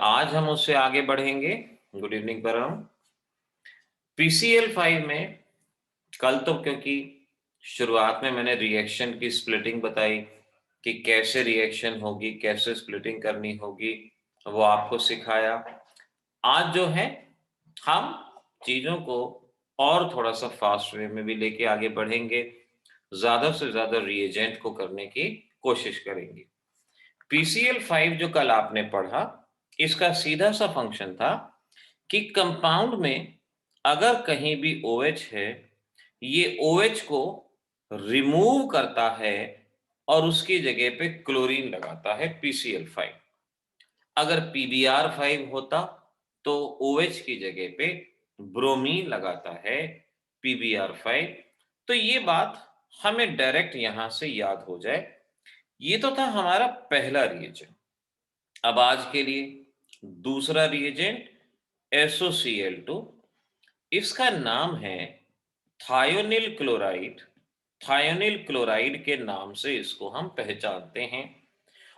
आज हम उससे आगे बढ़ेंगे। गुड इवनिंग परम। PCl5 में कल तो क्योंकि शुरुआत में मैंने रिएक्शन की स्प्लिटिंग बताई कि कैसे रिएक्शन होगी, कैसे स्प्लिटिंग करनी होगी, वो आपको सिखाया। आज जो है हम चीज़ों को और थोड़ा-सा फास्ट वे में भी लेके आगे बढ़ेंगे। ज़्यादा से ज़्यादा रिएजेंट को करने की कोशिश करेंगे। PCl5 जो कल आपने पढ़ा, इसका सीधा-सा फंक्शन था कि कंपाउंड में अगर कहीं भी OH है, ये OH को रिमूव करता है और उसकी जगह पे क्लोरीन लगाता है PCl5। अगर PBr5 होता तो OH की जगह पे ब्रोमीन लगाता है PBr5। तो ये बात हमें डायरेक्ट यहां से याद हो जाए। ये तो था हमारा पहला रिएजेंट। अब आज के लिए दूसरा रिएजेंट SOCl2। इसका नाम है थायोनिल क्लोराइड। थायोनिल क्लोराइड के नाम से इसको हम पहचानते हैं।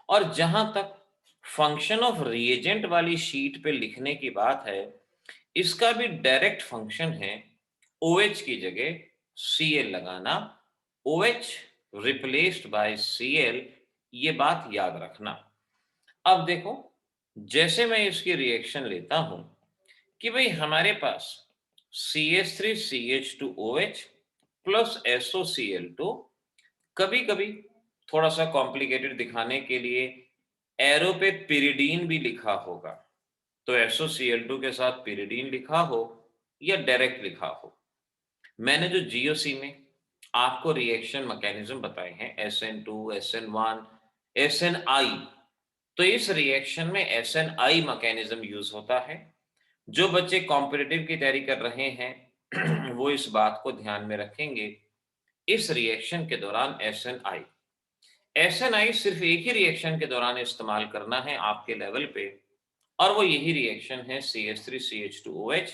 और जहां तक फंक्शन ऑफ रिएजेंट वाली शीट पे लिखने की बात है, इसका भी डायरेक्ट फंक्शन है OH की जगह Cl लगाना। OH रिप्लेस्ड बाय Cl, ये बात याद रखना। अब देखो, जैसे मैं इसकी रिएक्शन लेता हूं कि भाई हमारे पास CH3CH2OH प्लस SOCl2, कभी कभी थोड़ा सा कॉम्प्लिकेटेड दिखाने के लिए एरो पे पिरिडीन भी लिखा होगा। तो SOCl2 के साथ पिरिडीन लिखा हो या डायरेक्ट लिखा हो। मैंने जो GOC में आपको रिएक्शन मैकेनिज्म बताए हैं, SN2, SN1, SNI, तो इस रिएक्शन में SNI मैकेनिज्म यूज होता है। जो बच्चे कॉम्पिटिटिव की तैयारी कर रहे हैं वो इस बात को ध्यान में रखेंगे। इस रिएक्शन के दौरान SNI सिर्फ एक ही रिएक्शन के दौरान इस्तेमाल करना है आपके लेवल पे, और वो यही रिएक्शन है CH3CH2OH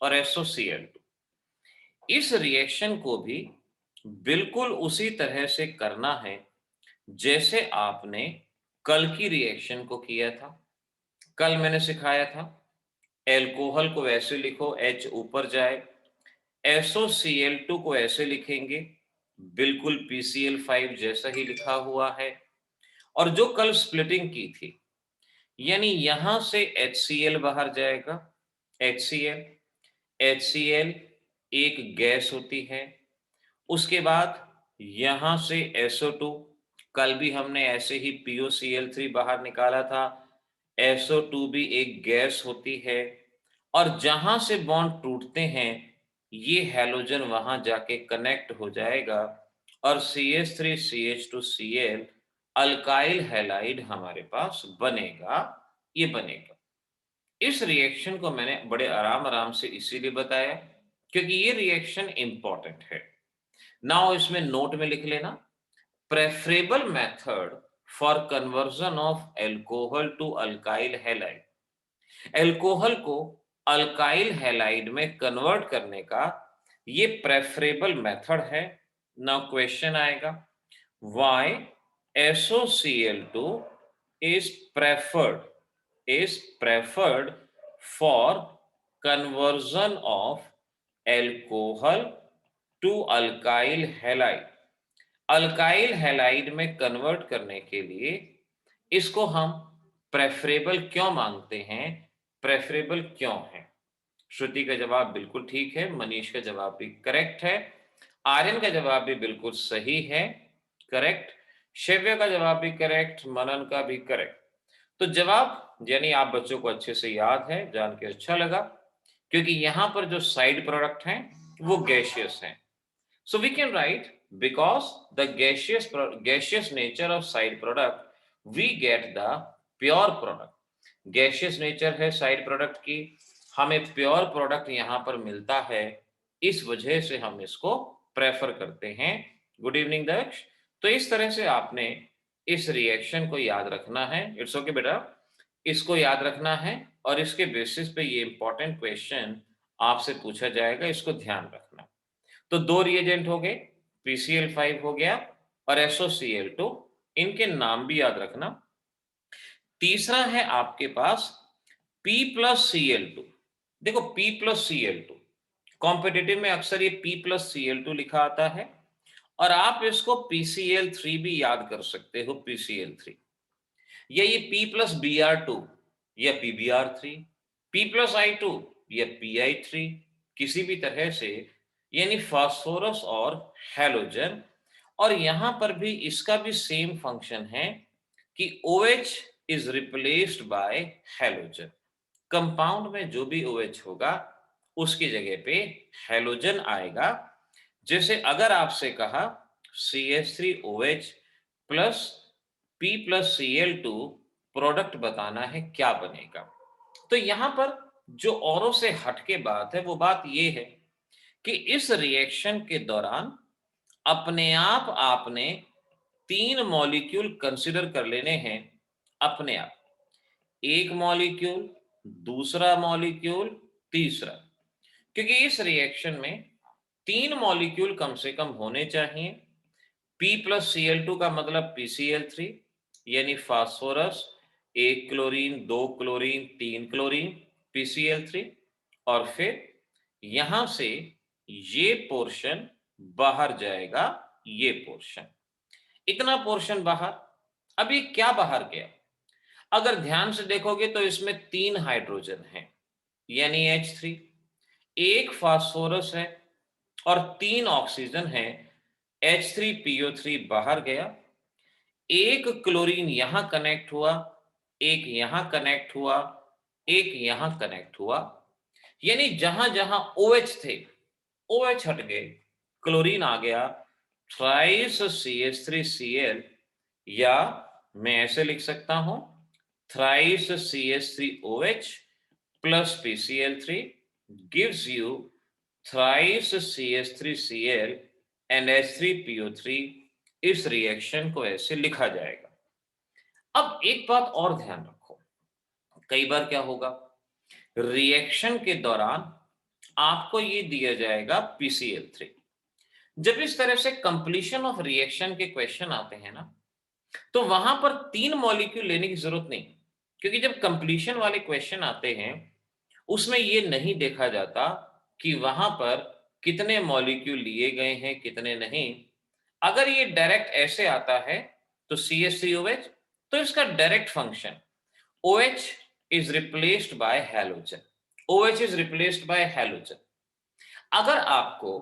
और SOCl2। इस रिएक्शन को भी बिल्कुल उसी तरह से करना है जैसे आपने कल की रिएक्शन को किया था। कल मैंने सिखाया था एल्कोहल को ऐसे लिखो, H ऊपर जाए। SOCl2 को ऐसे लिखेंगे, बिल्कुल PCl5 जैसा ही लिखा हुआ है। और जो कल स्प्लिटिंग की थी, यानी यहां से HCl बाहर जाएगा, HCl। HCl एक गैस होती है। उसके बाद यहां से SO2, कल भी हमने ऐसे ही POCl3 बाहर निकाला था। SO2 भी एक गैस होती है। और जहां से बॉन्ड टूटते हैं, ये हैलोजन वहां जाके कनेक्ट हो जाएगा और CH3CH2Cl अल्काइल हैलाइड हमारे पास बनेगा। ये बनेगा। इस रिएक्शन को मैंने बड़े आराम आराम से इसीलिए बताया क्योंकि ये रिएक्शन इंपॉर्टेंट है। नाउ इसमें नोट में लिख लेना, preferable method for conversion of alcohol to alkyl halide. Alcohol को अल्काइल हैलाइड में कन्वर्ट करने का ये प्रेफरेबल मेथड है। नाउ क्वेश्चन आएगा, why SOCl2 is preferred for conversion of alcohol to alkyl halide। Alkyl halide में कन्वर्ट करने के लिए इसको हम प्रेफरेबल क्यों मांगते हैं, प्रेफरेबल क्यों है? श्रुति का जवाब बिल्कुल ठीक है, मनीष का जवाब भी करेक्ट है, आर्यन का जवाब भी बिल्कुल सही है, करेक्ट, शव्य का जवाब भी करेक्ट, मनन का भी करेक्ट। तो जवाब यानी आप बच्चों को अच्छे से याद है, जान के अच्छा लगा, क्योंकि यहां पर जो साइड प्रोडक्ट हैं वो गैशियस हैं। So we can write, because the gaseous nature of side product, we get the pure product। Gaseous nature है साइड प्रोडक्ट की, हमें प्योर प्रोडक्ट यहां पर मिलता है, इस वजह से हम इसको प्रेफर करते हैं। गुड इवनिंग दक्ष। तो इस तरह से आपने इस रिएक्शन को याद रखना है। इट्स ओके बेटा, इसको याद रखना है और इसके बेसिस पे ये इंपॉर्टेंट क्वेश्चन आपसे पूछा जाएगा, इसको ध्यान रखना। तो दो रिएजेंट हो गए, PCl5 हो गया और SOCl2, इनके नाम भी याद रखना। तीसरा है आपके पास P+Cl2, देखो P+Cl2, कॉम्पिटिटिव में अक्सर ये P+Cl2 लिखा आता है, और आप इसको PCl3 भी याद कर सकते हो, PCl3, या ये P+Br2 या PBr3, P+I2 या PI3, किसी भी तरह से, यानी फास्फोरस और हैलोजन। और यहां पर भी इसका भी सेम फंक्शन है कि OH is replaced by halogen. Compound में जो भी OH होगा उसकी जगह पे हैलोजन आएगा। जैसे अगर आपसे कहा CH3OH प्लस P+Cl2 प्रोडक्ट बताना है, क्या बनेगा, तो यहां पर जो औरों से हटके बात है वो बात ये है कि इस रिएक्शन के दौरान अपने आप आपने 3 मॉलिक्यूल कंसिडर कर लेने हैं अपने आप। एक मॉलिक्यूल, दूसरा मॉलिक्यूल, तीसरा, क्योंकि इस रिएक्शन में 3 मॉलिक्यूल कम से कम होने चाहिए। P+Cl2 का मतलब PCl3, यानी phosphorus, 1 chlorine, 2 chlorine, 3 chlorine, PCl3, और फिर यहां से ये पोर्शन बाहर जाएगा, ये पोर्शन, इतना पोर्शन बाहर। अब ये क्या बाहर गया, अगर ध्यान से देखोगे तो इसमें 3 हाइड्रोजन हैं, यानी H3, एक फास्फोरस है और 3 ऑक्सीजन है, H3PO3 बाहर गया, एक क्लोरीन यहां कनेक्ट हुआ, एक यहां कनेक्ट हुआ, एक यहां कनेक्ट हुआ, यानी जहां जहां OH थे, OH हट गए, क्लोरीन आ गया, थ्राइस CH3Cl, या मैं ऐसे लिख सकता हूं, thrice CH3OH plus PCl3 gives you thrice CH3Cl and H3PO3। इस रिएक्शन को ऐसे लिखा जाएगा। अब एक बात और ध्यान रखो, कई बार क्या होगा, रिएक्शन के दौरान आपको ये दिया जाएगा PCl3। जब इस तरह से कंप्लीशन ऑफ रिएक्शन के क्वेश्चन आते हैं ना, तो वहां पर 3 मॉलिक्यूल लेने की जरूरत नहीं, क्योंकि जब कंप्लीशन वाले क्वेश्चन आते हैं उसमें ये नहीं देखा जाता कि वहां पर कितने मॉलिक्यूल लिए गए हैं, कितने नहीं। अगर ये डायरेक्ट ऐसे आता है तो CH3OH, तो इसका direct function OH is replaced by halogen, OH is replaced by halogen. अगर आपको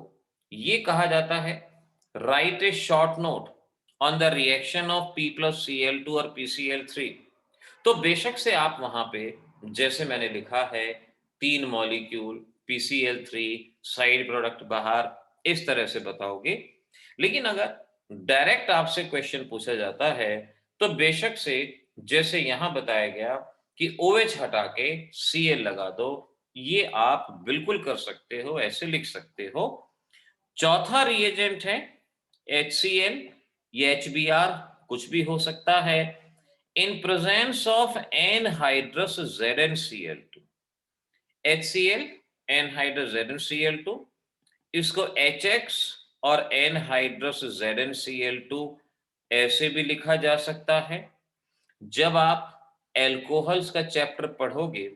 ये कहा जाता है right A short note on the reaction of P+Cl2 और PCl3, तो बेशक से आप वहां पे जैसे मैंने लिखा है 3 मॉलिक्यूल, PCl3, साइड प्रोडक्ट बाहर, इस तरह से बताओगे। लेकिन अगर डायरेक्ट आपसे क्वेश्चन पूछा जाता है तो बेशक से जैसे यहां बताया गया कि OH हटा के Cl लगा दो, ये आप बिल्कुल कर सकते हो, ऐसे लिख सकते हो। चौथा रिएजेंट है HCl या HBr, कुछ भी हो सकता है, in presence of anhydrous ZnCl2। HCl anhydrous ZnCl2, इसको HX और एनहाइड्रस ZnCl2 ऐसे भी लिखा जा सकता है। जब आप एल्कोहल्स का चैप्टर पढ़ोगे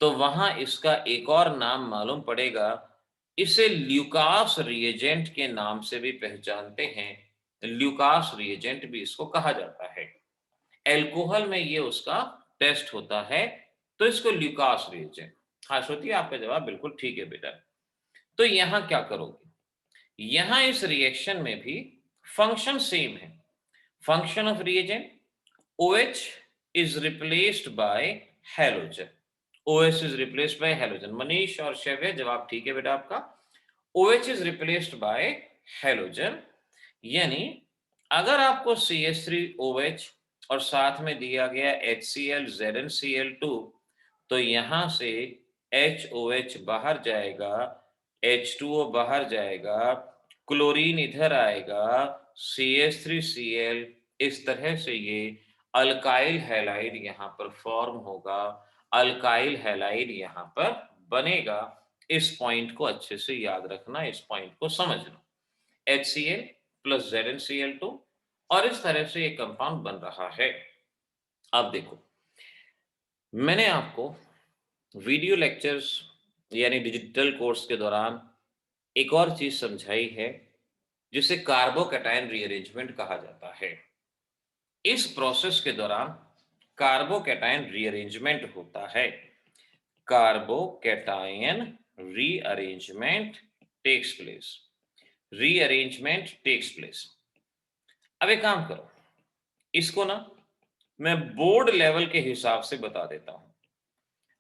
तो वहां इसका एक और नाम मालूम पड़ेगा, इसे ल्यूकास रिएजेंट के नाम से भी पहचानते हैं, ल्यूकास रिएजेंट भी इसको कहा जाता है। एल्कोहल में ये उसका टेस्ट होता है, तो इसको ल्यूकास रिएजेंट। हाँ श्रुति, आपका जवाब बिल्कुल ठीक है बेटा। तो यहां क्या करोगे, यहां इस रिएक्शन में भी फंक्शन सेम है, function of reagent OH is replaced by halogen, OH is replaced by halogen। Manish और शैव्य, जवाब ठीक है बेटा आपका, OH is replaced by halogen। यानी अगर आपको CH3OH और साथ में दिया गया HCl ZnCl2, तो यहां से HOH बाहर जाएगा, H2O बाहर जाएगा, क्लोरीन इधर आएगा, CH3Cl, इस तरह से ये अल्काइल हैलाइड यहां पर फॉर्म होगा, अल्काइल हैलाइड यहां पर बनेगा। इस पॉइंट को अच्छे से याद रखना, इस पॉइंट को समझना, HCl प्लस ZnCl2, और इस तरह से ये कंपाउंड बन रहा है। अब देखो, मैंने आपको वीडियो लेक्चर्स यानी डिजिटल कोर्स के दौरान एक और चीज समझाई है जिसे कार्बोकैटायन रीअरेंजमेंट कहा जाता है। इस प्रोसेस के दौरान कार्बोकैटायन रीअरेंजमेंट होता है। Carbocation rearrangement takes place. Rearrangement takes place. अब एक काम करो, इसको ना मैं बोर्ड लेवल के हिसाब से बता देता हूं।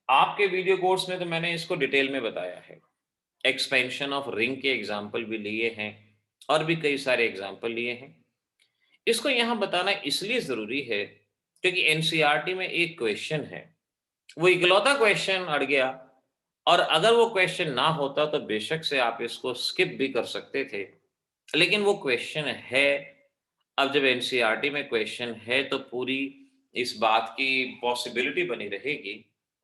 आपके वीडियो कोर्स में तो मैंने इसको डिटेल में बताया है, एक्सपेंशन ऑफ रिंग के एग्जाम्पल भी लिए हैं और भी कई सारे एग्जाम्पल लिए हैं। इसको यहां बताना इसलिए जरूरी है क्योंकि एनसीईआरटी में एक क्वेश्चन है, वो इकलौता क्वेश्चन अड़ गया, और अगर वो क्वेश्चन ना होता तो बेशक से आप इसको स्किप भी कर सकते थे, लेकिन वो क्वेश्चन है। अब जब एनसीईआरटी में क्वेश्चन है तो पूरी इस बात की पॉसिबिलिटी बनी रहेगी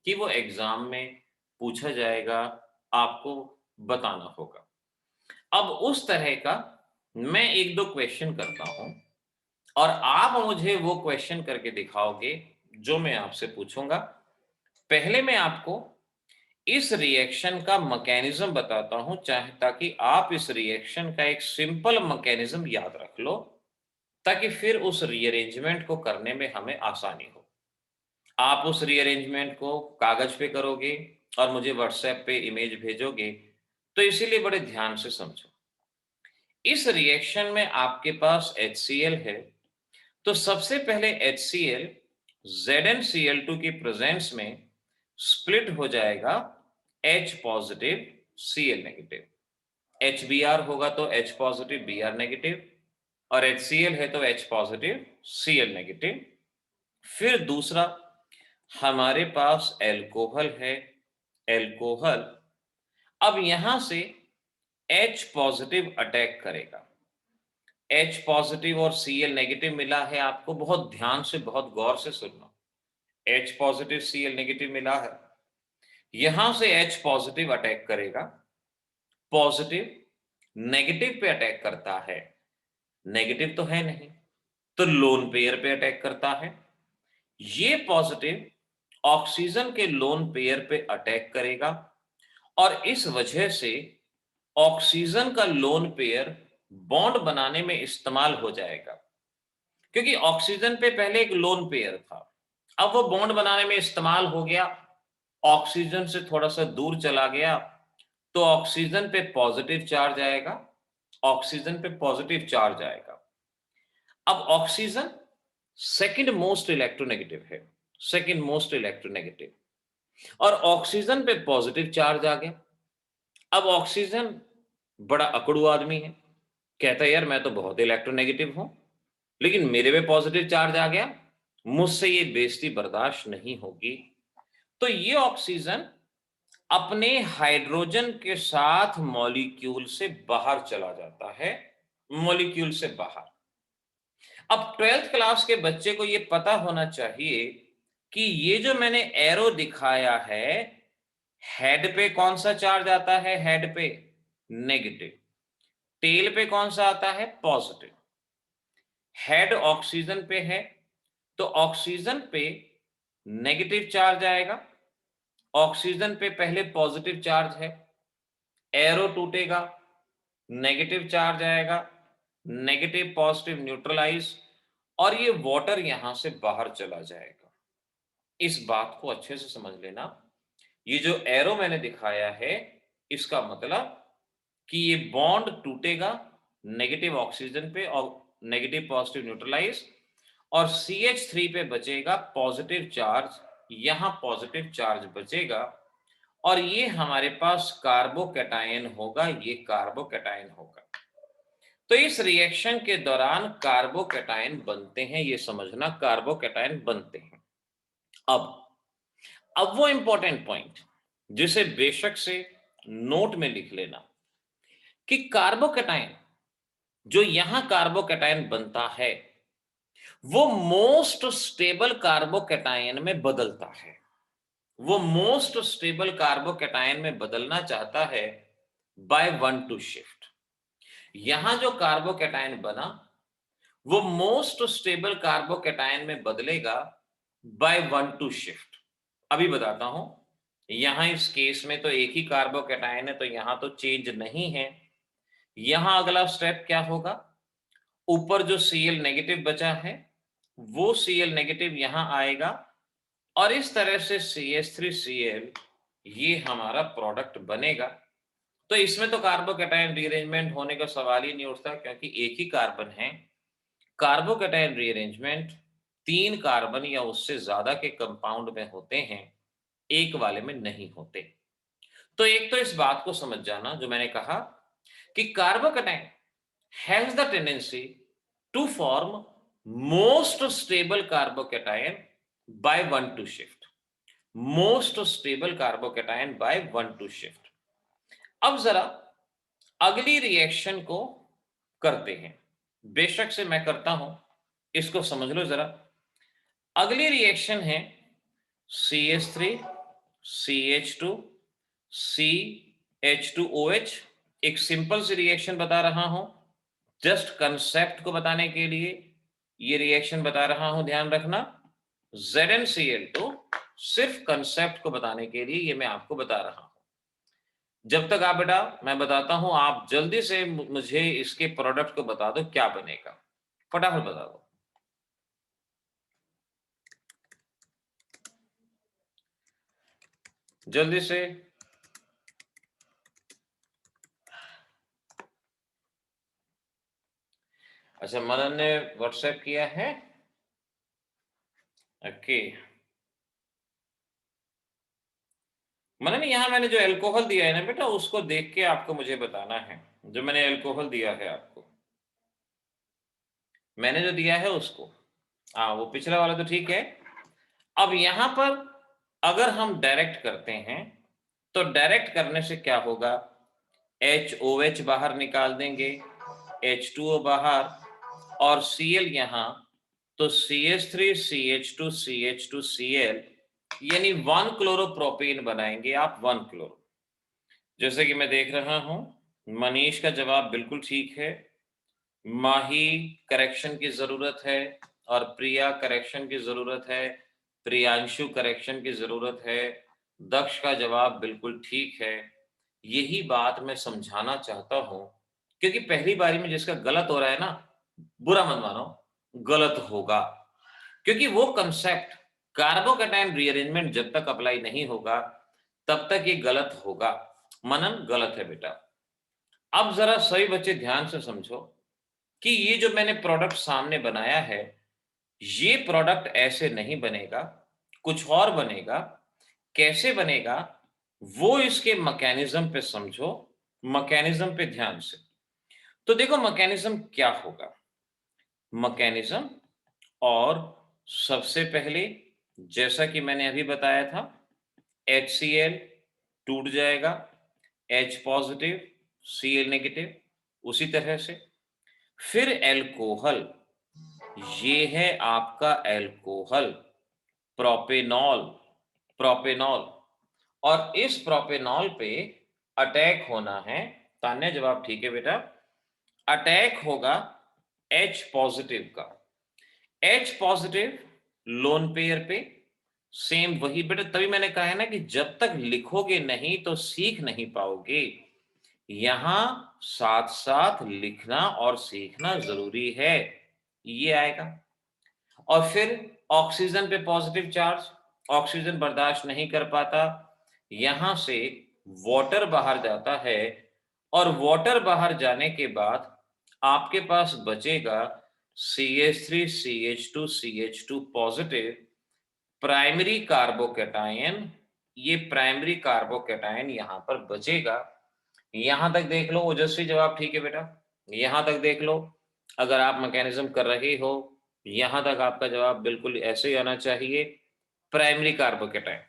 कि वो एग्जाम में पूछा जाएगा, आपको बताना होगा। अब उस तरह का मैं एक दो क्वेश्चन करता हूं और आप मुझे वो क्वेश्चन करके दिखाओगे जो मैं आपसे पूछूंगा। पहले मैं आपको इस रिएक्शन का मैकेनिज्म बताता हूं, चाहे ताकि आप इस रिएक्शन का एक सिंपल मैकेनिज्म याद रख लो, ताकि फिर उस रीअरेंजमेंट को करने में हमें आसानी हो। आप उस रीअरेंजमेंट को कागज पे करोगे और मुझे व्हाट्सएप पे इमेज भेजोगे, तो इसीलिए बड़े ध्यान से समझो। इस रिएक्शन में आपके पास HCl है, तो सबसे पहले HCl ZnCl2 की प्रेजेंस में स्प्लिट हो जाएगा H positive Cl negative. HBr होगा तो H पॉजिटिव Br नेगेटिव, और HCl है तो H पॉजिटिव Cl नेगेटिव। फिर दूसरा हमारे पास एल्कोहल है, एल्कोहल। अब यहां से H पॉजिटिव अटैक करेगा, H पॉजिटिव और Cl नेगेटिव मिला है आपको, बहुत ध्यान से बहुत गौर से सुनना। H पॉजिटिव Cl नेगेटिव मिला है, यहां से H पॉजिटिव अटैक करेगा, पॉजिटिव नेगेटिव पे अटैक करता है, नेगेटिव तो है नहीं, तो लोन पेयर पे अटैक करता है। ये पॉजिटिव ऑक्सीजन के लोन पेयर पे अटैक करेगा और इस वजह से ऑक्सीजन का लोन पेयर बॉन्ड बनाने में इस्तेमाल हो जाएगा, क्योंकि ऑक्सीजन पे पहले एक लोन पेयर था, अब वो बॉन्ड बनाने में इस्तेमाल हो गया, ऑक्सीजन से थोड़ा सा दूर चला गया, तो ऑक्सीजन पे पॉजिटिव चार्ज आएगा, ऑक्सीजन पे पॉजिटिव चार्ज आएगा। अब ऑक्सीजन सेकंड मोस्ट इलेक्ट्रोनेगेटिव है, सेकंड मोस्ट इलेक्ट्रोनेगेटिव, और ऑक्सीजन पे पॉजिटिव चार्ज आ गया। अब ऑक्सीजन बड़ा अकड़ू आदमी है, कहता है यार मैं तो बहुत इलेक्ट्रोनेगेटिव हूं, लेकिन मेरे पे पॉजिटिव चार्ज आ गया, मुझसे ये बेइज्जती बर्दाश्त नहीं होगी। तो ये ऑक्सीजन अपने हाइड्रोजन के साथ मॉलिक्यूल से बाहर चला जाता है, मॉलिक्यूल से बाहर। अब 12th क्लास के बच्चे को ये पता होना चाहिए कि ये जो मैंने एरो दिखाया है, हेड पे कौन सा चार्ज आता है, हेड पे नेगेटिव, टेल पे कौन सा आता है, पॉजिटिव। हेड ऑक्सीजन पे है तो ऑक्सीजन पे नेगेटिव चार्ज आएगा, ऑक्सीजन पे पहले पॉजिटिव चार्ज है, एरो टूटेगा, नेगेटिव चार्ज आएगा, नेगेटिव पॉजिटिव न्यूट्रलाइज, और ये वाटर यहां से बाहर चला जाएगा। इस बात को अच्छे से समझ लेना, ये जो एरो मैंने दिखाया है, इसका मतलब कि ये बॉन्ड टूटेगा नेगेटिव ऑक्सीजन पे और नेगेटिव पॉजिटिव न्यूट्रलाइज, और CH3 पे बचेगा पॉजिटिव चार्ज, यहां पॉजिटिव चार्ज बचेगा, और ये हमारे पास कार्बोकैटायन होगा, ये कार्बोकैटायन होगा। तो इस रिएक्शन के दौरान कार्बोकैटायन बनते हैं, ये समझना, कार्बोकैटायन बनते हैं। अब वो इंपॉर्टेंट पॉइंट जिसे बेशक से नोट में लिख लेना कि कार्बोकैटायन, जो यहां कार्बोकैटायन बनता है, वो मोस्ट स्टेबल कार्बोकैटायन में बदलता है। वो मोस्ट स्टेबल कार्बोकैटायन में बदलना चाहता है बाय 1,2 शिफ्ट। यहां जो कार्बोकैटायन बना वो मोस्ट स्टेबल कार्बोकैटायन में बदलेगा बाय 1,2 शिफ्ट। अभी बताता हूं यहां इस केस में तो एक ही कार्बोकैटायन है, तो यहां तो चेंज नहीं है। यहां अगला स्टेप क्या होगा, ऊपर जो Cl नेगेटिव बचा है वो Cl नेगेटिव यहां आएगा और इस तरह से CH3Cl ये हमारा प्रोडक्ट बनेगा। तो इसमें तो कार्बोकैटायन रीअरेंजमेंट होने का सवाल ही नहीं उठता, क्योंकि एक ही कार्बन है। कार्बोकैटायन रीअरेंजमेंट 3 कार्बन या उससे ज्यादा के कंपाउंड में होते हैं, एक वाले में नहीं होते। तो एक तो इस बात को समझ जाना जो मैंने कहा कि carbocation has the tendency to form most stable carbocation by 1,2 shift. Most stable carbocation by 1,2 shift. अब जरा अगली रिएक्शन को करते हैं। बेशक से मैं करता हूं, इसको समझ लो जरा। अगली रिएक्शन है CH3 CH2 CH2OH। एक सिंपल सी रिएक्शन बता रहा हूं, जस्ट कंसेप्ट को बताने के लिए ये रिएक्शन बता रहा हूं, ध्यान रखना। ZnCl2 सिर्फ कंसेप्ट को बताने के लिए ये मैं आपको बता रहा हूं। जब तक आप बेटा मैं बताता हूं, आप जल्दी से मुझे इसके प्रोडक्ट को बता दो क्या बनेगा, फटाफट बता दो। जल्दी से। अच्छा, मनन ने व्हाट्सएप किया है। ओके मनन, यहाँ मैंने जो अल्कोहल दिया है ना बेटा, उसको देख के आपको मुझे बताना है। जो मैंने अल्कोहल दिया है आपको, मैंने जो दिया है उसको, हाँ वो पिछला वाला तो ठीक है। अब यहां पर अगर हम डायरेक्ट करते हैं तो डायरेक्ट करने से क्या होगा, HOH बाहर निकाल देंगे, H2O बाहर और Cl यहां, तो CH3 CH2 CH2 Cl यानी 1 क्लोरोप्रोपेन बनाएंगे आप, 1 क्लोरो। जैसे कि मैं देख रहा हूं मनीष का जवाब बिल्कुल ठीक है, माही करेक्शन की जरूरत है और प्रिया करेक्शन की जरूरत है, प्रियांशु करेक्शन की जरूरत है, दक्ष का जवाब बिल्कुल ठीक है। यही बात मैं समझाना चाहता हूं, क्योंकि पहली बारी में जिसका गलत हो रहा है ना, बुरा मत मानो, गलत होगा। क्योंकि वो कंसेप्ट कार्बोकैटायन रीअरेंजमेंट जब तक अप्लाई नहीं होगा तब तक ये गलत होगा। मनन गलत है बेटा। अब जरा सभी बच्चे ध्यान से समझो कि ये जो मैंने प्रोडक्ट सामने बनाया है, ये प्रोडक्ट ऐसे नहीं बनेगा, कुछ और बनेगा। कैसे बनेगा वो इसके मैकेनिज्म पे समझो, मैकेनिज्म पे ध्यान से। तो देखो मैकेनिज्म क्या होगा, मैकेनिज्म, और सबसे पहले जैसा कि मैंने अभी बताया था, HCl टूट जाएगा, H पॉजिटिव Cl नेगेटिव, उसी तरह से फिर एल्कोहल, ये है आपका एल्कोहल, प्रोपेनॉल, प्रोपेनॉल, और इस प्रोपेनॉल पे अटैक होना है। तान्या जवाब ठीक है बेटा, अटैक होगा H पॉजिटिव का। H पॉजिटिव लोन पेयर पे सेम वही बेटा, तभी मैंने कहा है ना कि जब तक लिखोगे नहीं तो सीख नहीं पाओगे। यहां साथ साथ लिखना और सीखना जरूरी है। ये आएगा और फिर ऑक्सीजन पे पॉजिटिव चार्ज, ऑक्सीजन बर्दाश्त नहीं कर पाता, यहां से वाटर बाहर जाता है और वाटर बाहर जाने के बाद आपके पास बचेगा CH3 CH2 CH2 positive primary carbocation. ये प्राइमरी कार्बोकैटायन यहां पर बचेगा। यहां तक देख लो ओजस्वी, जवाब ठीक है बेटा। यहां तक देख लो, अगर आप मैकेनिज्म कर रहे हो यहां तक आपका जवाब बिल्कुल ऐसे ही आना चाहिए, प्राइमरी कार्बोकैटायन।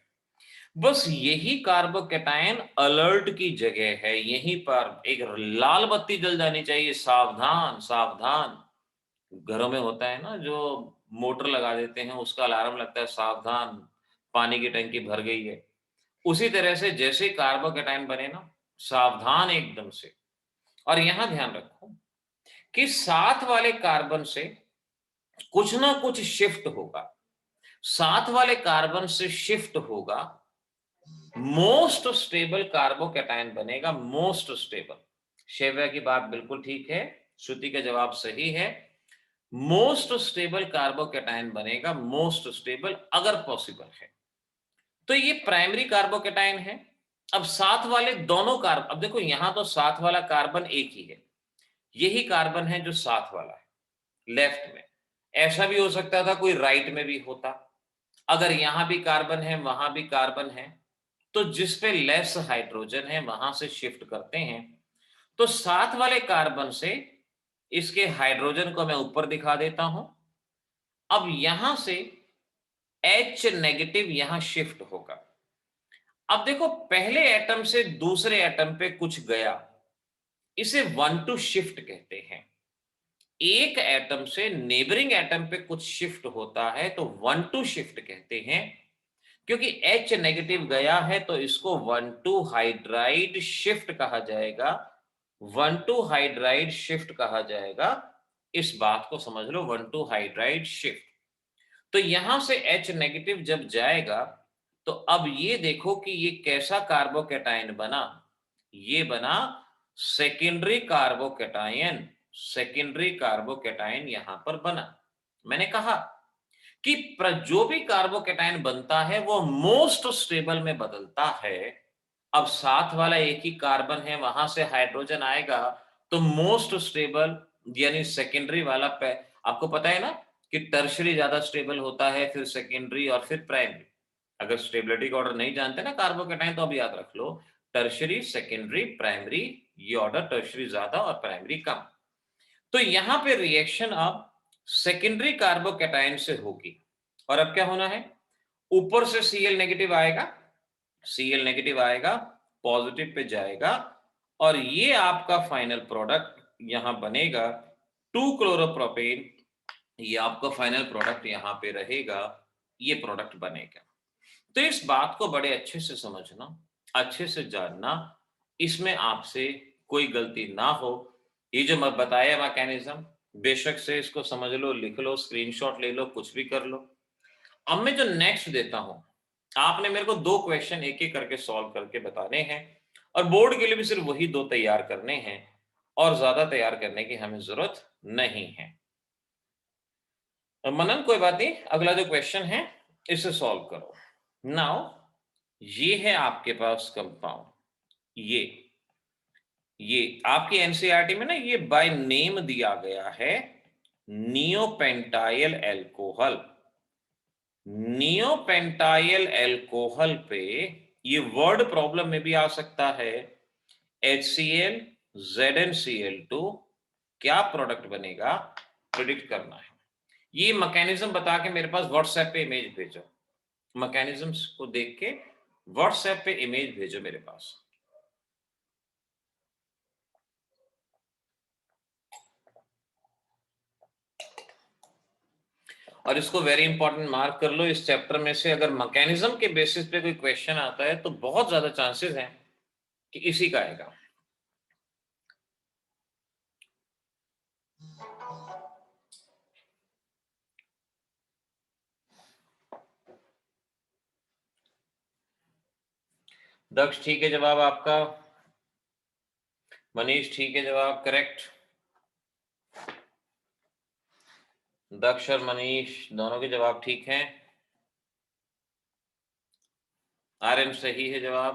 बस यही कार्बोकैटायन अलर्ट की जगह है, यहीं पर एक लाल बत्ती जल जानी चाहिए, सावधान सावधान। घरों में होता है ना, जो मोटर लगा देते हैं उसका अलार्म लगता है, सावधान पानी की टंकी भर गई है। उसी तरह से जैसे कार्बोकैटायन बने ना, सावधान एकदम से। और यहां ध्यान रखो कि साथ वाले कार्बन से कुछ ना कुछ शिफ्ट होगा, साथ वाले कार्बन से शिफ्ट होगा मोस्ट स्टेबल कार्बोकैटायन बनेगा, मोस्ट स्टेबल। शेव्या की बात बिल्कुल ठीक है, श्रुति का जवाब सही है। मोस्ट स्टेबल कार्बोकैटायन बनेगा, मोस्ट स्टेबल अगर पॉसिबल है। तो ये प्राइमरी कार्बोकैटायन है। अब साथ वाले दोनों कार्बन, अब देखो यहां तो साथ वाला कार्बन एक ही है, यही कार्बन है जो साथ वाला है लेफ्ट में। ऐसा भी हो सकता था कोई राइट में भी होता। अगर यहां भी कार्बन है वहां भी कार्बन है, तो जिस पे लेस हाइड्रोजन है वहां से शिफ्ट करते हैं। तो साथ वाले कार्बन से इसके हाइड्रोजन को मैं ऊपर दिखा देता हूं। अब यहां से H नेगेटिव यहां शिफ्ट होगा। अब देखो पहले एटम से दूसरे एटम पे कुछ गया, इसे 1 to शिफ्ट कहते हैं। एक एटम से नेबरिंग एटम पे कुछ शिफ्ट होता है तो 1 to शिफ्ट कहते हैं। क्योंकि H नेगेटिव गया है तो इसको 1 to हाइड्राइड शिफ्ट कहा जाएगा, 1 to हाइड्राइड शिफ्ट कहा जाएगा। इस बात को समझ लो, 1 to हाइड्राइड शिफ्ट। तो यहां से H नेगेटिव जब जाएगा तो अब ये देखो कि ये कैसा कार्बोकैटायन बना। ये बना सेकेंडरी कार्बोकैटायन, सेकेंडरी कार्बोकैटायन यहां पर बना। मैंने कहा कि जो भी कार्बोकैटायन बनता है वो मोस्ट स्टेबल में बदलता है। अब साथ वाला एक ही कार्बन है, वहां से हाइड्रोजन आएगा तो मोस्ट स्टेबल यानी सेकेंडरी वाला पे, आपको पता है ना कि टर्शरी ज्यादा स्टेबल होता है, फिर सेकेंडरी और फिर प्राइमरी। अगर स्टेबिलिटी का ऑर्डर नहीं जानते ना कार्बोकैटायन तो अब याद रख लो, टर्शरी, सेकेंडरी, प्राइमरी। ये ऑर्डर टर्शरी ज्यादा और प्राइमरी कम। तो यहां पे रिएक्शन अब सेकेंडरी कार्बोकैटायन से होगी। और अब क्या होना है, ऊपर से Cl नेगेटिव आएगा, Cl नेगेटिव आएगा, पॉजिटिव पे जाएगा, और ये आपका फाइनल प्रोडक्ट यहां बनेगा 2 क्लोरोप्रोपेन। ये आपका फाइनल प्रोडक्ट यहां पे रहेगा, ये प्रोडक्ट बनेगा। तो इस बात को बड़े अच्छे से समझना, अच्छे से जानना, इसमें आपसे कोई गलती ना हो। ये जो मैं बताया मैकेनिज्म, बेशक से इसको समझ लो, लिख लो, स्क्रीनशॉट ले लो, कुछ भी कर लो। अब मैं जो नेक्स्ट देता हूं, आपने मेरे को 2 क्वेश्चन एक एक करके सॉल्व करके बताने हैं, और बोर्ड के लिए भी सिर्फ वही 2 तैयार करने हैं, और ज्यादा तैयार करने की हमें जरूरत नहीं है। मनन कोई बात नहीं, अगला जो क्वेश्चन है इसे सॉल्व करो। नाउ ये है आपके पास कंपाउंड, ये आपकी एनसीईआरटी में ना ये बाय नेम दिया गया है, नियोपेंटाइल एल्कोहल। नियोपेंटाइल एल्कोहल पे ये वर्ड प्रॉब्लम में भी आ सकता है, HCl ZnCl2 क्या प्रोडक्ट बनेगा, प्रिडिक्ट करना है। ये मैकेनिज्म बता के मेरे पास व्हाट्सएप पे इमेज भेजो, मैकेनिज्म्स को देख के व्हाट्सएप पे इमेज भेजो मेरे पास। और इसको वेरी इंपॉर्टेंट मार्क कर लो, इस चैप्टर में से अगर मैकेनिज्म के बेसिस पे कोई क्वेश्चन आता है तो बहुत ज्यादा चांसेस हैं कि इसी का आएगा। दक्ष ठीक है जवाब आपका, मनीष ठीक है जवाब, करेक्ट। दक्ष और मनीष दोनों के जवाब ठीक हैं। आर्यन सही है जवाब,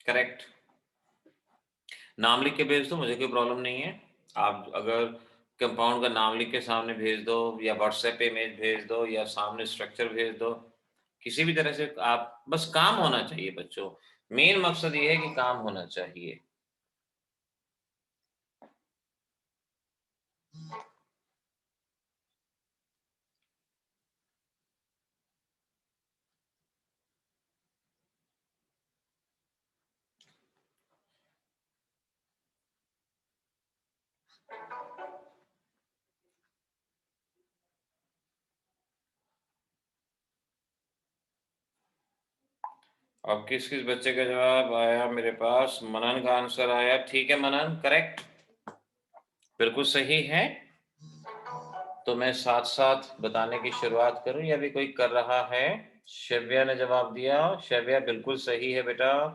करेक्ट। नाम लिख के भेज दो, मुझे कोई प्रॉब्लम नहीं है। आप अगर कंपाउंड का नाम लिख के सामने भेज दो, या व्हाट्सएप पे इमेज भेज दो, या सामने स्ट्रक्चर भेज दो, किसी भी तरह से आप, बस काम होना चाहिए बच्चों। मेन मकसद ये है कि काम होना चाहिए। अब किस किस बच्चे का जवाब आया मेरे पास, मनन का आंसर आया, ठीक है मनन, करेक्ट, बिल्कुल सही है। तो मैं साथ साथ बताने की शुरुआत करूं या भी कोई कर रहा है? शव्या ने जवाब दिया। शव्या बिल्कुल सही है बेटा।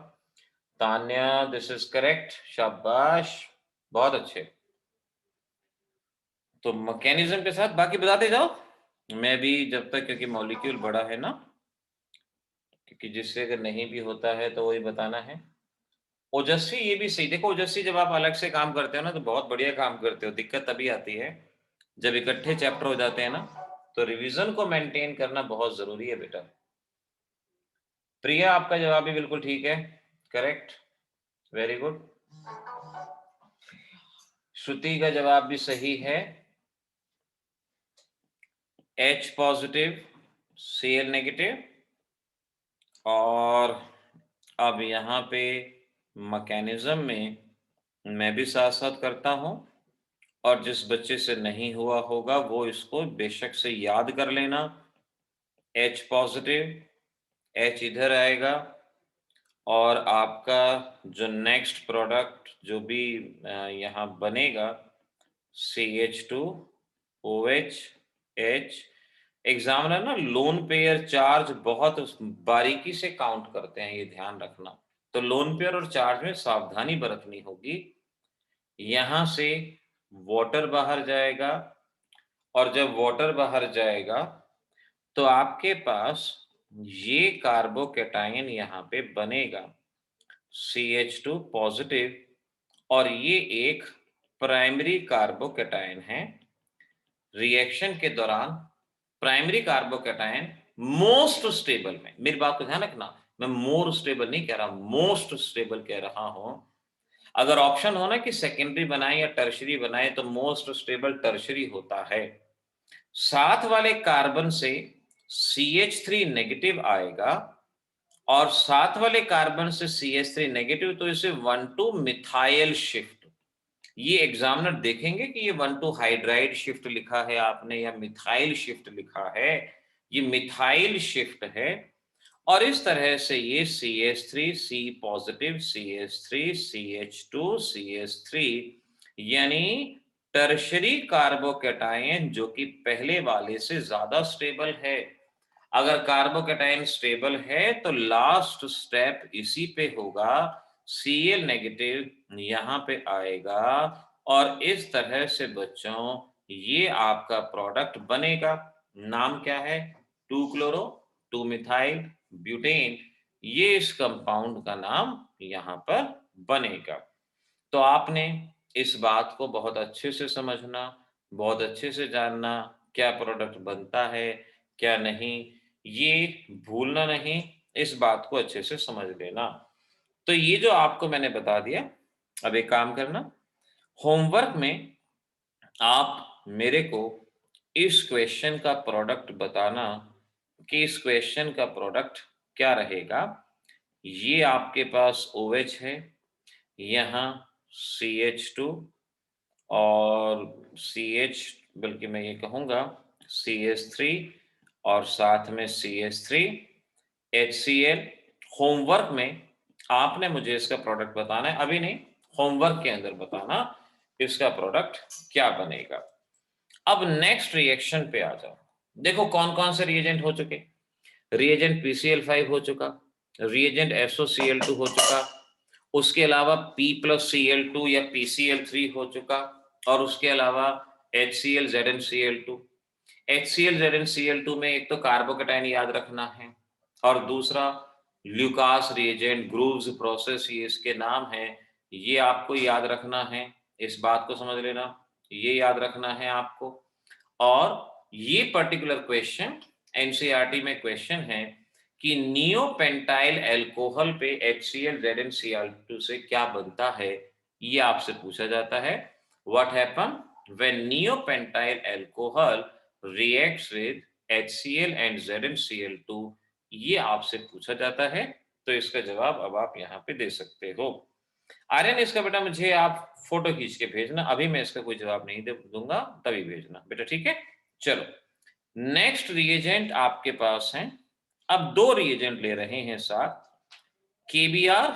तान्या, दिस इज करेक्ट, शाबाश, बहुत अच्छे। तो मैकेनिज्म के साथ बाकी बताते जाओ, मैं भी जब तक, क्योंकि मॉलिक्यूल बड़ा है ना, क्योंकि जिससे अगर नहीं भी होता है तो वही बताना है। ओजस्वी, ये भी सही। देखो ओजस्वी, जब आप अलग से काम करते हो ना तो बहुत बढ़िया काम करते हो। दिक्कत तभी आती है जब इकट्ठे चैप्टर हो जाते हैं ना, तो रिवीजन को मेंटेन करना बहुत जरूरी है बेटा। प्रिया, आपका जवाब भी बिल्कुल ठीक है, करेक्ट, वेरी गुड। श्रुति का जवाब भी सही है, H पॉजिटिव, Cl नेगेटिव। और अब यहाँ पे मैकेनिज्म में मैं भी साथ साथ करता हूँ, और जिस बच्चे से नहीं हुआ होगा वो इसको बेशक से याद कर लेना। H पॉजिटिव, H इधर आएगा, और आपका जो नेक्स्ट प्रोडक्ट जो भी यहाँ बनेगा, CH2OH H। एग्जामिनर ना लोन पेयर चार्ज बहुत बारीकी से काउंट करते हैं, ये ध्यान रखना। तो लोन पेयर और चार्ज में सावधानी बरतनी होगी। यहां से वाटर बाहर जाएगा, और जब वाटर बाहर जाएगा तो आपके पास ये कार्बोकैटायन यहाँ पे बनेगा, CH2 पॉजिटिव, और ये एक प्राइमरी कार्बोकैटायन है। रिएक्शन के दौरान प्राइमरी कार्बोकैटायन मोस्ट स्टेबल में, मेरी बात को ध्यान रखना, मैं मोर स्टेबल नहीं कह रहा, मोस्ट स्टेबल कह रहा हूं। अगर ऑप्शन हो ना कि सेकेंडरी बनाए या टर्शरी बनाए, तो मोस्ट स्टेबल टर्शरी होता है। साथ वाले कार्बन से CH3 नेगेटिव आएगा, और साथ वाले कार्बन से CH3 नेगेटिव, तो इसे 1 to मिथाइल शिफ्ट। ये एग्जामिनर देखेंगे कि ये 1 to हाइड्राइड शिफ्ट लिखा है आपने या मिथाइल शिफ्ट लिखा है। ये मिथाइल शिफ्ट है, और इस तरह से ये CH3 C positive, CH3 CH2 CH3, यानी टर्शरी कार्बोकैटायन जो कि पहले वाले से ज्यादा स्टेबल है। अगर कार्बोकैटायन स्टेबल है तो लास्ट स्टेप इसी पे होगा, Cl नेगेटिव यहाँ पे आएगा, और इस तरह से बच्चों ये आपका प्रोडक्ट बनेगा। नाम क्या है? 2 क्लोरो 2 मिथाइल ब्यूटेन, ये इस कंपाउंड का नाम यहाँ पर बनेगा। तो आपने इस बात को बहुत अच्छे से समझना, बहुत अच्छे से जानना, क्या प्रोडक्ट बनता है क्या नहीं, ये भूलना नहीं, इस बात को अच्छे से समझ लेना। तो ये जो आपको मैंने बता दिया, अब एक काम करना, होमवर्क में आप मेरे को इस क्वेश्चन का प्रोडक्ट बताना कि इस क्वेश्चन का प्रोडक्ट क्या रहेगा। ये आपके पास OH है, यहाँ CH2 और CH, बल्कि मैं ये कहूँगा CH3, और साथ में CH3 HCl। होमवर्क में आपने मुझे इसका प्रोडक्ट बताना है, अभी नहीं, होमवर्क के अंदर बताना इसका प्रोडक्ट क्या बनेगा। अब नेक्स्ट रिएक्शन पे आ जाओ। देखो कौन कौन से रिएजेंट हो चुके। रिएजेंट PCl5 हो चुका, रिएजेंट SOCl2 हो चुका, उसके अलावा P+Cl2 या PCl3 हो चुका, और उसके अलावा HCl ZnCl2। HCl ZnCl2 में एक तो कार्बोकैटायन याद रखना है, और दूसरा ल्यूकास रिएजेंट, ग्रूव्स प्रोसेस, ये इसके नाम है, ये आपको याद रखना है। इस बात को समझ लेना, ये याद रखना है आपको। और ये पर्टिकुलर क्वेश्चन एनसीईआरटी में क्वेश्चन है कि नियोपेंटाइल अल्कोहल पे HCl ZnCl2 से क्या बनता है, ये आपसे पूछा जाता है। What happen when neopentyl alcohol reacts with HCl and ZnCl2, ये आपसे पूछा जाता है। तो इसका जवाब अब आप यहाँ पे दे सकते हो। आर्यन, इसका बेटा मुझे आप फोटो खींच के भेजना, अभी मैं इसका कोई जवाब नहीं दूंगा, तभी भेजना बेटा, ठीक है। चलो नेक्स्ट रिएजेंट आपके पास है। अब दो रिएजेंट ले रहे हैं साथ, KBr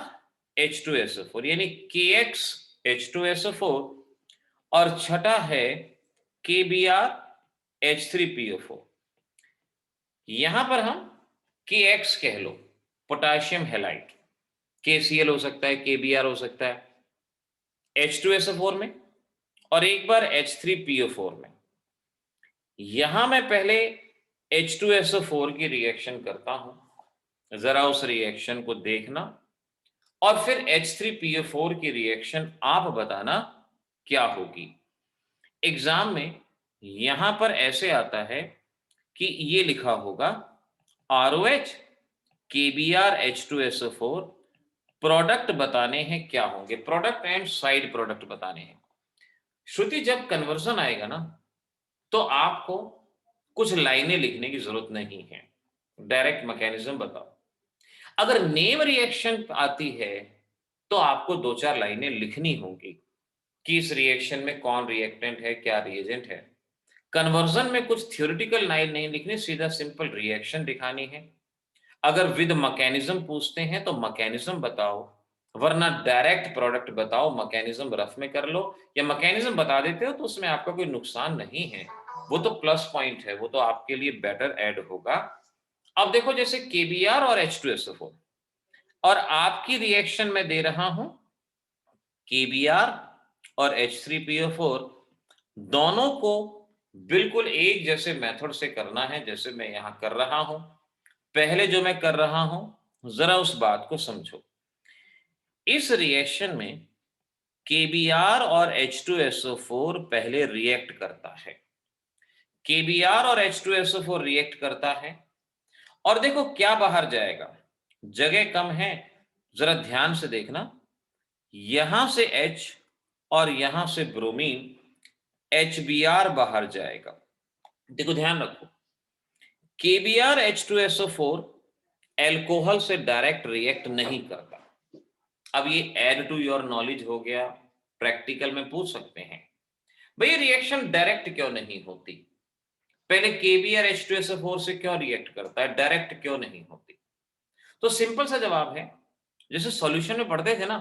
H2SO4 यानी KX H2SO4, और छठा है KBr H3PO4। यहां पर हम के एक्स कह लो, पोटाशियम हैलाइड, KCl हो सकता है, KBr हो सकता है H2SO4 में, और एक बार H3PO4 में। यहां मैं पहले H2SO4 की रिएक्शन करता हूं, जरा उस रिएक्शन को देखना, और फिर H3PO4 की रिएक्शन आप बताना क्या होगी। एग्जाम में यहां पर ऐसे आता है कि ये लिखा होगा ROH KBr H2SO4, प्रोडक्ट बताने हैं क्या होंगे, प्रोडक्ट एंड साइड प्रोडक्ट बताने हैं। श्रुति, जब कन्वर्जन आएगा ना तो आपको कुछ लाइनें लिखने की जरूरत नहीं है, डायरेक्ट मैकेनिज्म बताओ। अगर नेम रिएक्शन आती है तो आपको दो चार लाइनें लिखनी होंगी कि इस रिएक्शन में कौन रिएक्टेंट है, क्या रिएजेंट है। कन्वर्जन में कुछ थ्योरेटिकल लाइन नहीं लिखनी, सीधा सिंपल रिएक्शन दिखानी है। अगर विद मैकेनिज्म पूछते हैं तो मैकेनिज्म बताओ, वरना डायरेक्ट प्रोडक्ट बताओ, मैकेनिज्म रफ में कर लो, या मैकेनिज्म बता देते हो तो उसमें आपका कोई नुकसान नहीं है, वो तो प्लस पॉइंट है, वो तो आपके लिए बेटर ऐड होगा। अब देखो, जैसे KBr और H2SO4, और आपकी रिएक्शन में दे रहा हूं KBr और H3PO4, दोनों को बिल्कुल एक जैसे मेथड से करना है जैसे मैं यहां कर रहा हूं। पहले जो मैं कर रहा हूं, जरा उस बात को समझो। इस रिएक्शन में KBr और H2SO4 पहले रिएक्ट करता है, KBr और H2SO4 रिएक्ट करता है, और देखो क्या बाहर जाएगा, जगह कम है, जरा ध्यान से देखना। यहां से H और यहां से ब्रोमीन HBr बाहर जाएगा। देखो ध्यान रखो, KBr H2SO4 एल्कोहल से डायरेक्ट रिएक्ट नहीं करता। अब ये ऐड टू योर नॉलेज हो गया, प्रैक्टिकल में पूछ सकते हैं भाई रिएक्शन डायरेक्ट क्यों नहीं होती, पहले KBr H2SO4 से क्यों रिएक्ट करता है, डायरेक्ट क्यों नहीं होती। तो सिंपल सा जवाब है, जैसे सॉल्यूशन में पढ़ते थे ना,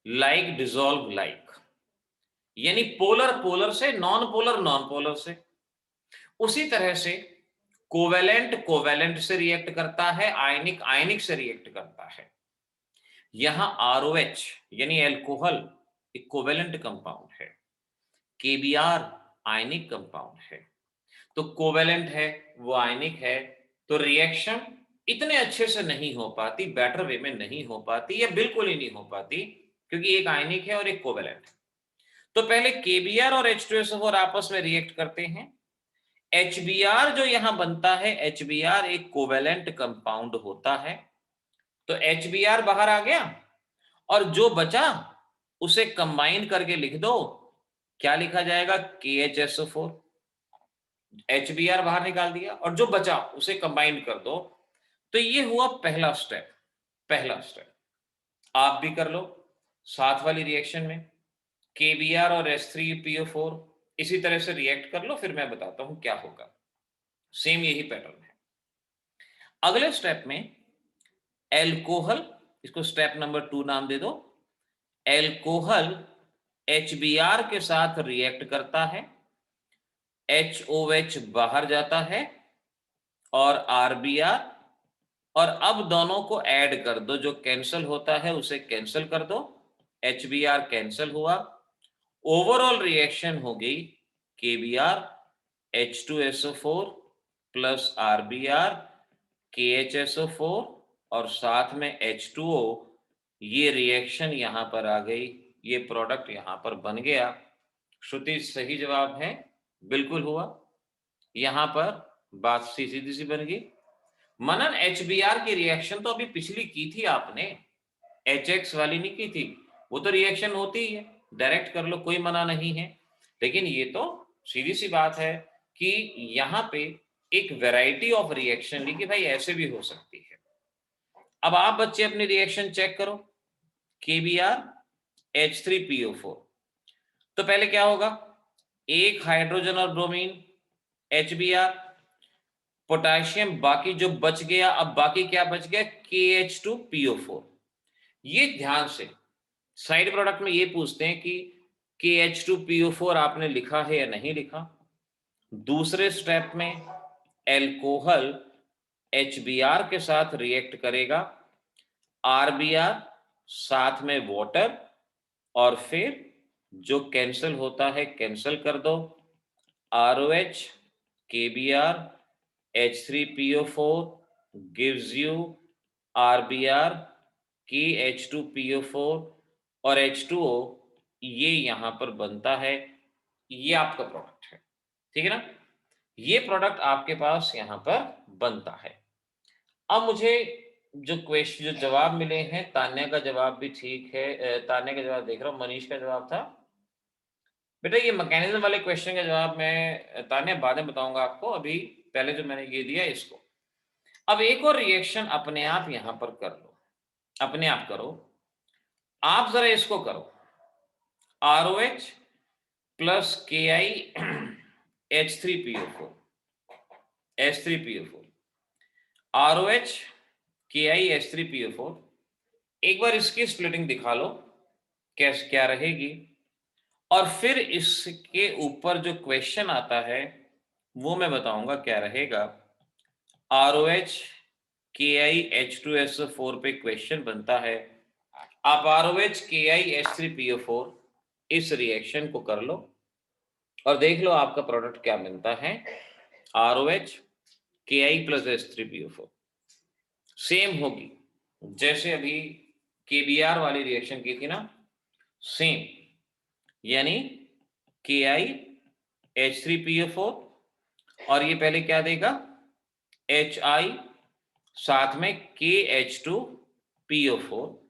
लाइक डिसॉल्व लाइक, यानी पोलर पोलर से, नॉन पोलर नॉन पोलर से। उसी तरह से कोवेलेंट कोवेलेंट से रिएक्ट करता है, आयनिक आयनिक से रिएक्ट करता है। यहां ROH यानी एल्कोहल एक कोवेलेंट कंपाउंड है, KBr आयनिक कंपाउंड है, तो कोवेलेंट है, वो आयनिक है, तो रिएक्शन इतने अच्छे से नहीं हो पाती, बेटर वे में नहीं हो पाती, या बिल्कुल ही नहीं हो पाती, क्योंकि एक आयनिक है और एक कोवेलेंट है। तो पहले KBr और H2SO4 आपस में रिएक्ट करते हैं। HBr जो यहां बनता है, HBr एक कोवेलेंट कंपाउंड होता है, तो HBr बाहर आ गया, और जो बचा उसे कंबाइन करके लिख दो, क्या लिखा जाएगा, KHSO4। HBr बाहर निकाल दिया और जो बचा उसे कंबाइन कर दो, तो ये हुआ पहला स्टेप। पहला स्टेप आप भी कर लो साथ वाली रिएक्शन में, KBr और H3PO4 इसी तरह से रिएक्ट कर लो, फिर मैं बताता हूं क्या होगा। सेम यही पैटर्न है। अगले स्टेप में एल्कोहल, इसको स्टेप नंबर 2 नाम दे दो, एल्कोहल HBr के साथ रिएक्ट करता है, HOH बाहर जाता है, और RBr, और अब दोनों को ऐड कर दो, जो कैंसिल होता है उसे कैंसिल कर दो, HBr कैंसिल हुआ, ओवरऑल रिएक्शन हो गई KBr H2SO4 plus RBr KHSO4 और साथ में H2O, ये रिएक्शन यहां पर आ गई, ये प्रोडक्ट यहां पर बन गया। श्रुति सही जवाब है, बिल्कुल हुआ। यहां पर बात सीधी सी बन गई। मनन, HBr की रिएक्शन तो अभी पिछली की थी आपने, HX वाली नहीं की थी, वो तो रिएक्शन होती ही है, डायरेक्ट कर लो, कोई मना नहीं है। लेकिन ये तो सीधी सी बात है कि यहां पे एक वैरायटी ऑफ रिएक्शन ली कि भाई ऐसे भी हो सकती है। अब आप बच्चे अपनी रिएक्शन चेक करो, KBr H3PO4, तो पहले क्या होगा, एक हाइड्रोजन और ब्रोमीन HBr, पोटेशियम, बाकी जो बच गया, अब बाकी क्या बच गया, KH2PO4। ये ध्यान से साइड प्रोडक्ट में ये पूछते हैं कि KH2PO4 आपने लिखा है या नहीं लिखा। दूसरे स्टेप में एल्कोहल HBr के साथ रिएक्ट करेगा, RBr साथ में वाटर, और फिर जो कैंसिल होता है कैंसिल कर दो, ROH, KBr, H3PO4 gives you RBr, KH2PO4 और H2O, ये यहां पर बनता है। ये आपका प्रोडक्ट है, ठीक है ना। ये प्रोडक्ट आपके पास यहां पर बनता है। अब मुझे जो जवाब मिले हैं, तान्या का जवाब भी ठीक है, तान्या का जवाब देख रहा हूं, मनीष का जवाब था। बेटा ये मैकेनिज्म वाले क्वेश्चन का जवाब मैं तान्या बाद में बताऊंगा आपको, अभी पहले जो मैंने ये दिया इसको। अब एक और रिएक्शन अपने आप यहां पर कर लो, अपने आप करो। आप जरा इसको करो, ROH plus KI H3PO4, H3PO4, ROH KI H3PO4। एक बार इसकी स्प्लिटिंग दिखा लो कैसे क्या रहेगी, और फिर इसके ऊपर जो क्वेश्चन आता है वो मैं बताऊंगा क्या रहेगा। ROH KI H2SO4 पे क्वेश्चन बनता है। आप ROH KI H3PO4 इस रिएक्शन को कर लो और देख लो आपका प्रोडक्ट क्या मिलता है। ROH KI plus H3PO4 same होगी जैसे अभी KBr वाली रिएक्शन की थी ना, सेम, यानी KI H3PO4 और ये पहले क्या देगा, HI साथ में KH2PO4।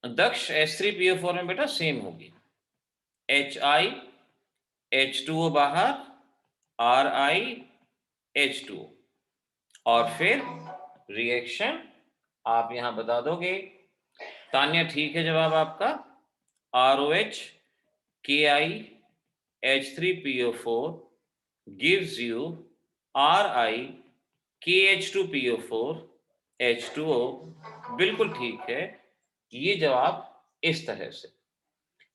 दक्ष H3PO4 में बेटा सेम होगी, HI H2O बाहर, RI H2O, और फिर रिएक्शन आप यहां बता दोगे। तान्या ठीक है जवाब आपका, ROH KI H3PO4 gives you RI KH2PO4 H2O, बिल्कुल ठीक है, ये जवाब इस तरह से।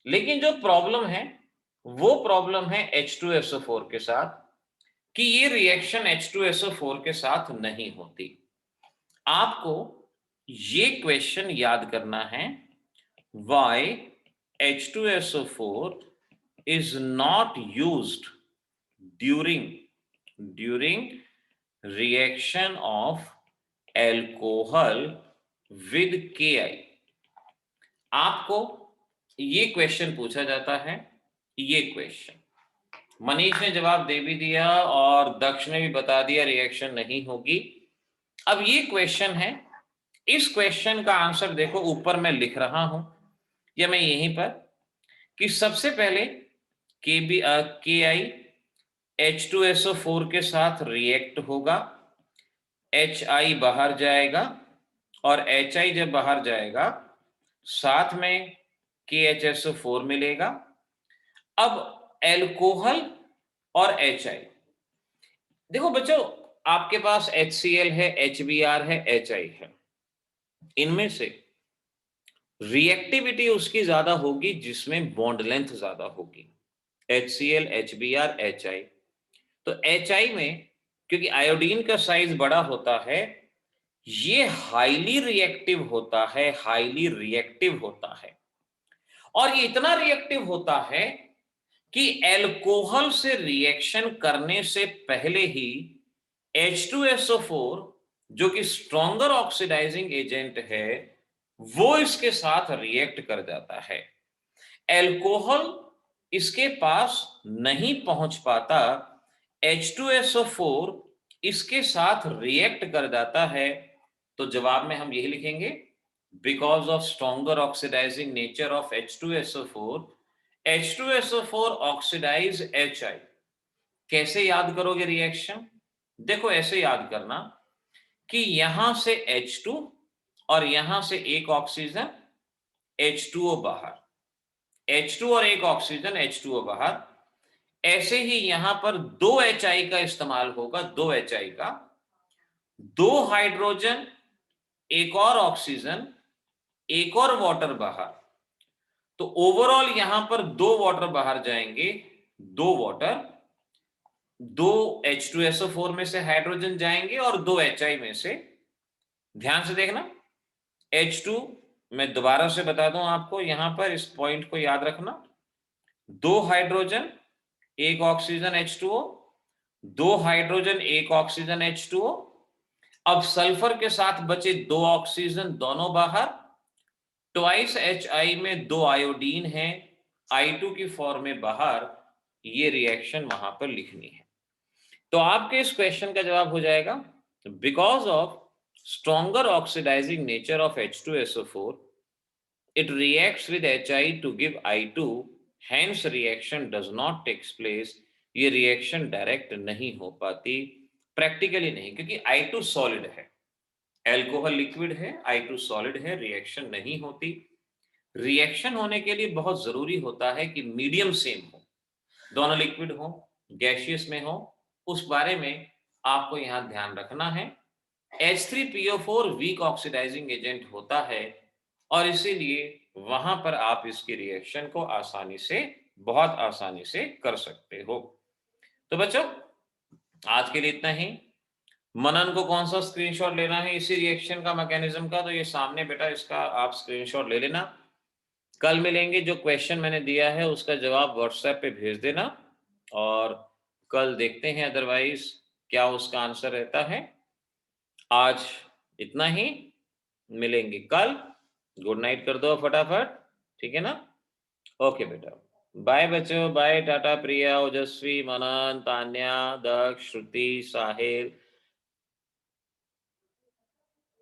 लेकिन जो प्रॉब्लम है वो प्रॉब्लम है H2SO4 के साथ, कि ये रिएक्शन H2SO4 के साथ नहीं होती। आपको ये क्वेश्चन याद करना है, why H2SO4 is not used during reaction of alcohol with KI। आपको ये क्वेश्चन पूछा जाता है, ये क्वेश्चन मनीष ने जवाब दे भी दिया और दक्ष ने भी बता दिया रिएक्शन नहीं होगी। अब ये क्वेश्चन है, इस क्वेश्चन का आंसर देखो ऊपर मैं लिख रहा हूं या मैं यहीं पर, कि सबसे पहले KI H2SO4 के साथ रिएक्ट होगा, HI बाहर जाएगा और HI जब बाहर जाएगा साथ में KHSO4 मिलेगा। अब एल्कोहल और HI, देखो बच्चों आपके पास HCl है, HBr है, HI है, इनमें से रिएक्टिविटी उसकी ज्यादा होगी जिसमें बॉन्ड लेंथ ज्यादा होगी, HCl, HBr, HI। तो HI में क्योंकि आयोडीन का साइज बड़ा होता है, ये हाईली रिएक्टिव होता है, हाईली रिएक्टिव होता है, और ये इतना रिएक्टिव होता है कि एल्कोहल से रिएक्शन करने से पहले ही H2SO4 जो कि स्ट्रॉन्गर ऑक्सीडाइजिंग एजेंट है वो इसके साथ रिएक्ट कर जाता है। एल्कोहल इसके पास नहीं पहुंच पाता, H2SO4 इसके साथ रिएक्ट कर जाता है। तो जवाब में हम यही लिखेंगे, because of stronger oxidizing nature of H2SO4, H2SO4 oxidize HI। कैसे याद करोगे रिएक्शन, देखो ऐसे याद करना कि यहां से H2 और यहां से एक ऑक्सीजन H2O बाहर, H2 और एक ऑक्सीजन H2O बाहर, ऐसे ही यहां पर दो HI का इस्तेमाल होगा, दो HI का, दो हाइड्रोजन, एक और ऑक्सीजन, एक और वाटर बाहर। तो ओवरऑल यहां पर दो वाटर बाहर जाएंगे, दो वाटर, दो H2SO4 में से हाइड्रोजन जाएंगे और दो HI में से, ध्यान से देखना, H2, मैं दोबारा से बता दूं आपको, यहां पर इस पॉइंट को याद रखना, दो हाइड्रोजन एक ऑक्सीजन H2O, दो हाइड्रोजन एक ऑक्सीजन H2O। अब सल्फर के साथ बचे दो ऑक्सीजन, दोनों बाहर, ट्वाइस HI में दो आयोडीन है, I2 की फॉर्म में बाहर, ये रिएक्शन वहां पर लिखनी है। तो आपके इस क्वेश्चन का जवाब हो जाएगा, because of stronger oxidizing nature of H2SO4, it reacts with HI to give I2, hence reaction does not takes place। ये रिएक्शन डायरेक्ट नहीं हो पाती, प्रैक्टिकली नहीं, क्योंकि I2 सॉलिड है, एल्कोहल लिक्विड है, I2 सॉलिड है, रिएक्शन नहीं होती। रिएक्शन होने के लिए बहुत जरूरी होता है कि मीडियम सेम हो, दोनों लिक्विड हो, गैसियस में हो, उस बारे में आपको यहां ध्यान रखना है। H3PO4 वीक ऑक्सीडाइजिंग एजेंट होता है और इसीलिए वहां पर आप इसकी रिएक्शन को आसानी से, बहुत आसानी से कर सकते हो। तो बच्चों, आज के लिए इतना ही। मनन को कौन सा स्क्रीनशॉट लेना है इसी रिएक्शन का, मैकेनिज्म का, तो ये सामने बेटा इसका आप स्क्रीनशॉट ले लेना। कल मिलेंगे, जो क्वेश्चन मैंने दिया है उसका जवाब व्हाट्सएप पे भेज देना और कल देखते हैं अदरवाइज क्या उसका आंसर रहता है। आज इतना ही, मिलेंगे कल। गुड नाइट कर दो फटाफट, ठीक है ना? ओके बेटा, बाय बच्चों, बाय, टाटा, प्रिया, ओजस्वी, मनन, तान्या, दक्ष, श्रुति, साहिल।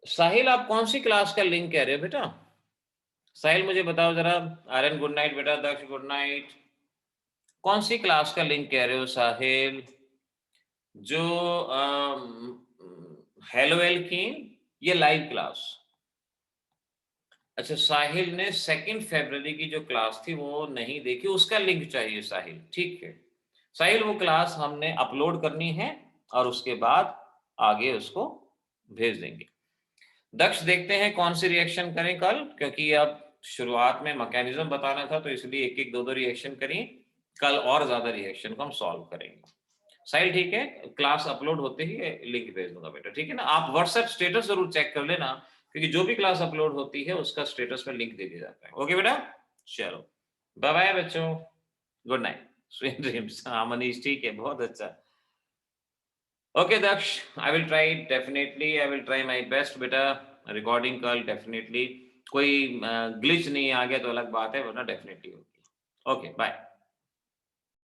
साहिल, आप कौन सी क्लास का लिंक कह रहे हो बेटा? साहिल मुझे बताओ जरा। आर्यन गुड नाइट बेटा, दक्ष गुड नाइट। कौन सी क्लास का लिंक कह रहे हो साहिल? जो हेलो एल्कीन, ये लाइव क्लास? अच्छा, साहिल ने 2 फरवरी की जो क्लास थी वो नहीं देखी, उसका लिंक चाहिए साहिल, ठीक है। साहिल, वो क्लास हमने अपलोड करनी है और उसके बाद आगे उसको भेज देंगे। दक्ष, देखते हैं कौन सी रिएक्शन करें कल, क्योंकि अब शुरुआत में मैकेनिज्म बताना था तो इसलिए एक एक दो दो रिएक्शन करिए, कल और ज्यादा रिएक्शन को हम सॉल्व करेंगे। साहिल ठीक है, क्लास अपलोड होते ही लिंक भेज दूंगा बेटा, ठीक है ना? आप व्हाट्सएप स्टेटस जरूर चेक कर लेना, क्योंकि जो भी क्लास अपलोड होती है उसका स्टेटस में लिंक दे दिया जाता है। ओके बेटा, चलो बाय बाय बच्चों, गुड नाइट, स्वीट ड्रीम्स। हाँ मनीष ठीक है, बहुत अच्छा। Okay Daksh, I will try, definitely I will try my best बेटा। रिकॉर्डिंग कल डेफिनेटली, कोई ग्लिच नहीं आ गया तो अलग बात है, वरना डेफिनेटली होगी। Okay bye.